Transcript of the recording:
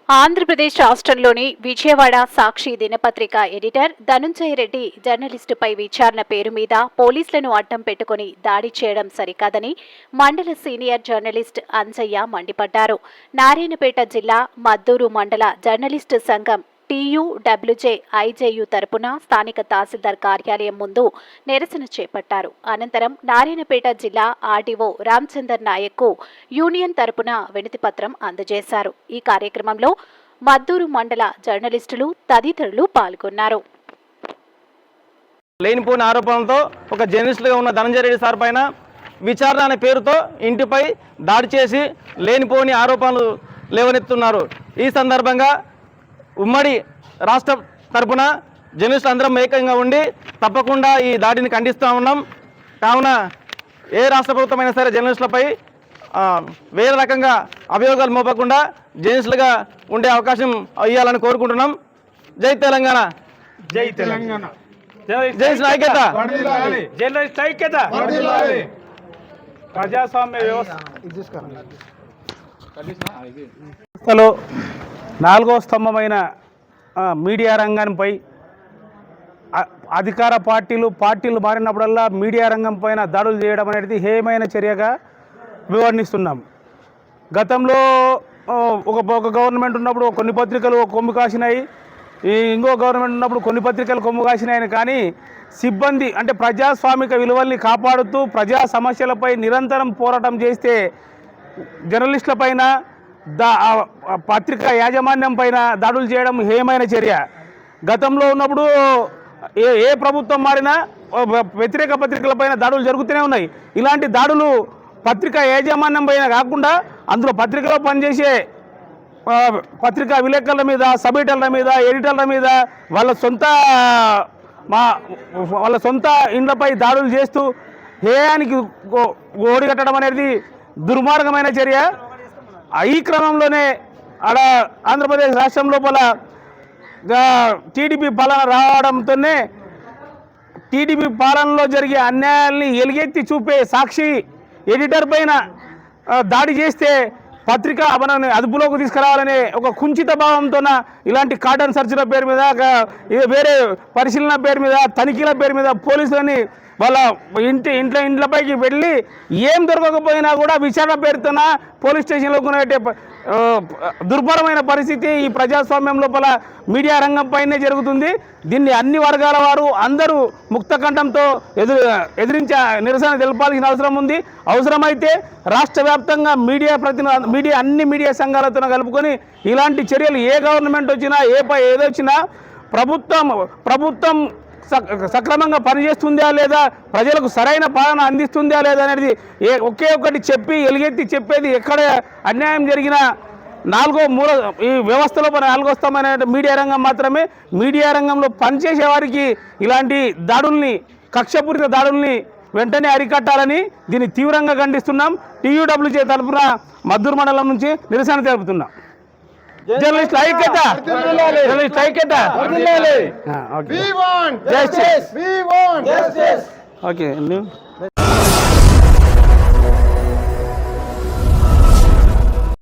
ఆంధ్రప్రదేశ్ రాష్ట్రంలోని విజయవాడ సాక్షి దినపత్రిక ఎడిటర్ ధనుంజయ రెడ్డి జర్నలిస్టుపై విచారణ పేరు మీద పోలీసులను అడ్డం పెట్టుకుని దాడి చేయడం సరికాదని మండల సీనియర్ జర్నలిస్ట్ అంజయ్య మండిపడ్డారు. నారాయణపేట జిల్లా మద్దూరు మండల జర్నలిస్టు సంఘం TUWJ IJU తరపున స్థానిక తహసీల్దార్ కార్యాలయం ముందు నిరసన చేపట్టారు. అనంతరం నారాయణపేట జిల్లా ఆర్డీఓ రామచందర్ నాయక్ యూనియన్ తరపున వినతిపత్రం అందజేశారు. ఈ కార్యక్రమంలో మద్దూరు మండల జర్నలిస్టులు తదితరులు పాల్గొన్నారు. లేనిపోని ఆరోపణలతో ఒక జర్నలిస్టుగా ఉన్న ధనంజయ రెడ్డి సార్ పైన విచారణ అనే పేరుతో ఇంటిపై దాడి చేసి లేనిపోని ఆరోపణలు లేవనెత్తున్నారు. ఈ సందర్భంగా ఉమ్మడి రాష్ట్ర తరపున జర్నలిస్టులు అందరం ఏకంగా ఉండి తప్పకుండా ఈ దాడిని ఖండిస్తూ ఉన్నాం. కావున ఏ రాష్ట్ర ప్రభుత్వమైనా సరే జర్నలిస్టులపై వేరే రకంగా అభియోగాలు మోపకుండా జర్నలిస్టులుగా ఉండే అవకాశం ఇవ్వాలని కోరుకుంటున్నాం. జై తెలంగాణ, జై తెలంగాణ, జర్నలిస్ట్ ఐక్యత, జర్నలిస్ట్ ఐక్యత, ప్రజాస్వామ్య వ్యవస్థలో నాలుగో స్తంభమైన మీడియా రంగంపై అధికార పార్టీలు మారినప్పుడల్లా మీడియా రంగం పైన దాడులు చేయడం అనేది హేయమైన చర్యగా వివరణిస్తున్నాం. గతంలో ఒక గవర్నమెంట్ ఉన్నప్పుడు కొన్ని పత్రికలు కొమ్ము కాసినాయి, ఇంకో గవర్నమెంట్ ఉన్నప్పుడు కొన్ని పత్రికలు కొమ్ము కాసినాయని. కానీ సిబ్బంది అంటే ప్రజాస్వామిక విలువల్ని కాపాడుతూ ప్రజా సమస్యలపై నిరంతరం పోరాటం చేస్తే జర్నలిస్టులపైన పత్రికా యాజమాన్యం పైన దాడులు చేయడం హేయమైన చర్య. గతంలో ఉన్నప్పుడు ఏ ప్రభుత్వం మారినా వ్యతిరేక పత్రికలపైన దాడులు జరుగుతూనే ఉన్నాయి. ఇలాంటి దాడులు పత్రికా యాజమాన్యం పైన కాకుండా అందులో పత్రికలో పనిచేసే పత్రికా విలేకరుల మీద, సబ్ ఎడిటర్ల మీద, ఎడిటర్ల మీద వాళ్ళ సొంత ఇండ్లపై దాడులు చేస్తూ హేయానికి ఓడిగట్టడం అనేది దుర్మార్గమైన చర్య. ఈ క్రమంలోనే ఆడ ఆంధ్రప్రదేశ్ రాష్ట్రం లోపల టీడీపీ పాలన రావడంతోనే టీడీపీ పాలనలో జరిగే అన్యాయాల్ని ఎలుగెత్తి చూపే సాక్షి ఎడిటర్ పైన దాడి చేస్తే పత్రిక మనల్ని అదుపులోకి తీసుకురావాలనే ఒక కుంచిత భావంతో ఇలాంటి కార్డన్ సర్చ్ల పేరు మీద, వేరే పరిశీలన పేరు మీద, తనిఖీల పేరు మీద పోలీసులని వాళ్ళ ఇంట్లపైకి వెళ్ళి ఏం దొరకకపోయినా కూడా విచారణ పేరుతోన పోలీస్ స్టేషన్లో కొనేటే దుర్భరమైన పరిస్థితి ఈ ప్రజాస్వామ్యం లోపల మీడియా రంగం పైనే జరుగుతుంది. దీన్ని అన్ని వర్గాల వారు అందరూ ముక్తకంఠంతో ఎదిరించే నిరసన తెలపాల్సిన అవసరం ఉంది. అవసరమైతే రాష్ట్ర వ్యాప్తంగా అన్ని మీడియా సంఘాలతో కలుపుకొని ఇలాంటి చర్యలు ఏ గవర్నమెంట్ వచ్చినా ఏదొచ్చినా ప్రభుత్వం సక్రమంగా పనిచేస్తుందా లేదా, ప్రజలకు సరైన పాలన అందిస్తుందా లేదా అనేది ఒకే ఒకటి చెప్పి ఎలుగెత్తి చెప్పేది ఎక్కడ అన్యాయం జరిగినా ఈ వ్యవస్థలో నాలుగో స్తంభమైన మీడియా రంగం మాత్రమే. మీడియా రంగంలో పనిచేసే వారికి ఇలాంటి దాడుల్ని, కక్షపూరిత దాడుల్ని వెంటనే అరికట్టాలని దీన్ని తీవ్రంగా ఖండిస్తున్నాం. TUWJ తరపున మద్దూరు మండలం నుంచి నిరసన తెలుపుతున్నాం. జర్నలిస్ట్ ఐక్యత, జర్నలిస్ట్ ఐక్యత. ఓకే.